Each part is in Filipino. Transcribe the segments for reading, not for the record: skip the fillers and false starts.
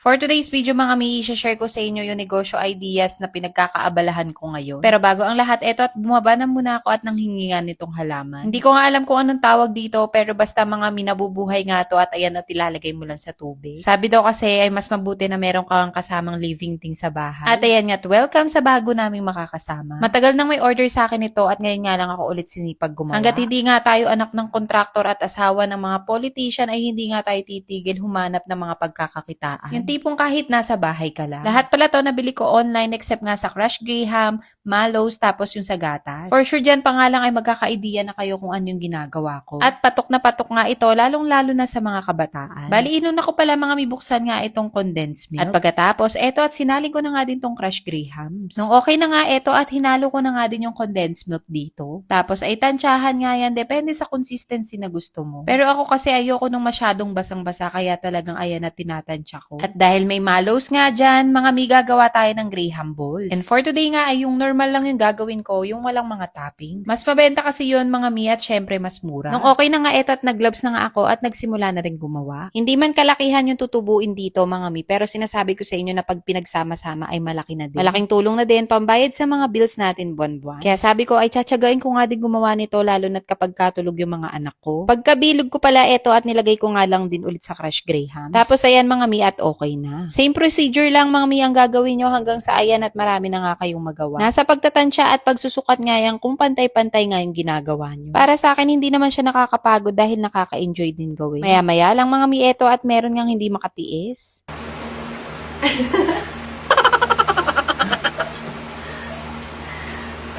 For today's video mga mi, share ko sa inyo yung negosyo ideas na pinagkakaabalahan ko ngayon. Pero bago ang lahat, eto at bumaba na muna ako at nanghingingan nitong halaman. Hindi ko nga alam kung anong tawag dito, pero basta mga minabubuhay nga to at ayan at ilalagay mo lang sa tubig. Sabi daw kasi ay mas mabuti na meron kang kasamang living thing sa bahay. At ayan nga, welcome sa bago naming makakasama. Matagal nang may order sa akin ito at ngayon nga lang ako ulit sinipag gumawa. Hanggat hindi nga tayo anak ng kontraktor at asawa ng mga politician ay hindi nga tayo titigil humanap ng mga pagkakakitaan. Yung tipong kahit nasa bahay ka lang. Lahat pala to nabili ko online except nga sa Crush Graham, Mallows, tapos yung sa gatas. For sure dyan pa nga lang ay magkaka-idea na kayo kung ano yung ginagawa ko. At patok na patok nga ito, lalong-lalo na sa mga kabataan. Bali, inuna ko pala mga mibuksan nga itong condensed milk. At pagkatapos, eto at sinali ko na nga din tong Crush Grahams. Nung okay na nga eto at hinalo ko na nga din yung condensed milk dito. Tapos ay tansyahan nga yan, depende sa consistency na gusto mo. Pero ako kasi ayoko nung masyadong basang-basa, kaya talagang ayan na tinatansya ko. At dahil may Mallows nga dyan, mga may gagawa tayo ng Graham balls. And for today nga ay yung normal lang yung gagawin ko, yung walang mga toppings. Mas mabenta kasi yun mga mi at syempre mas mura. Nung okay na nga eto at nag-gloves na nga ako at nagsimula na rin gumawa. Hindi man kalakihan yung tutubuin dito mga mi, pero sinasabi ko sa inyo na pag pinagsama-sama ay malaki na din. Malaking tulong na din pambayad sa mga bills natin buwan-buwan. Kaya sabi ko ay tsatsagain ko nga din gumawa nito lalo na't kapag katulog yung mga anak ko. Pagkabilog ko pala eto at nilagay ko nga lang din ulit sa Crush Grahams. Tapos ayan mga mi at okay na. Same procedure lang mga mi ang gagawin nyo hanggang sa ayan at marami na nga kayong magawa. Nasa pagtatansya at pagsusukat nga yan kung pantay-pantay nga yung ginagawa nyo. Para sa akin hindi naman siya nakakapagod dahil nakaka-enjoy din gawin. Maya-maya lang mga mi eto at meron ngang hindi makatiis.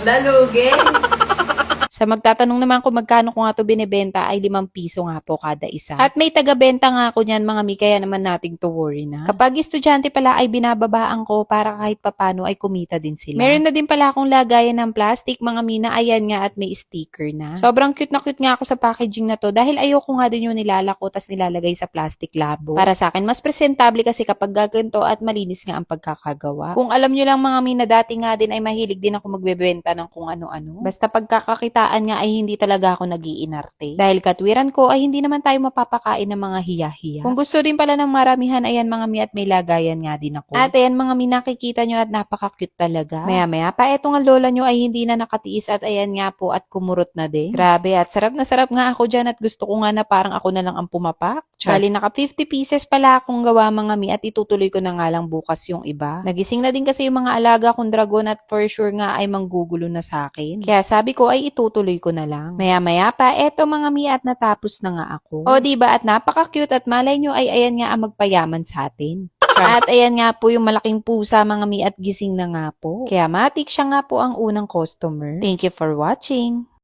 Dalugin. Sa magtatanong naman kung magkano ko nga to binibenta ay 5 piso nga po kada isa. At may taga-benta nga ako niyan mga mi, kaya naman nating to worry na. Kapag estudyante pala ay binababaan ko para kahit papano ay kumita din sila. Meron na din pala akong lagayan ng plastic mga mi na ayan nga at may sticker na. Sobrang cute nga ako sa packaging na to dahil ayoko nga din yung nilalako tas nilalagay sa plastic labo. Para sa akin mas presentable kasi kapag gaganto at malinis nga ang pagkakagawa. Kung alam nyo lang mga mi na dati nga din ay mahilig din ako magbebenta ng kung ano-ano. Basta pagkakakita nga ay hindi talaga ako nag-iinarte. Dahil katwiran ko ay hindi naman tayo mapapakain ng mga hiya-hiya. Kung gusto rin pala ng maramihan, ayan mga mi at may lagayan nga din ako. At ayan mga mi, nakikita nyo at napaka-cute talaga. Maya-maya pa, eto nga lola nyo ay hindi na nakatiis at ayan nga po at kumurot na din. Grabe at sarap na sarap nga ako dyan at gusto ko nga na parang ako na lang ang pumapak. Bali naka 50 pieces pala akong gawa mga mi at itutuloy ko na nga lang bukas yung iba. Nagising na din kasi yung mga alaga kong dragon at for sure nga ay manggugulo na sa akin. Kaya sabi ko ay itutuloy ko na lang. Maya-maya pa, eto mga mi at natapos na nga ako. O diba at napaka-cute at malay nyo ay ayan nga ang magpayaman sa atin. At ayan nga po yung malaking pusa mga mi at gising na nga po. Kaya matik siya nga po ang unang customer. Thank you for watching.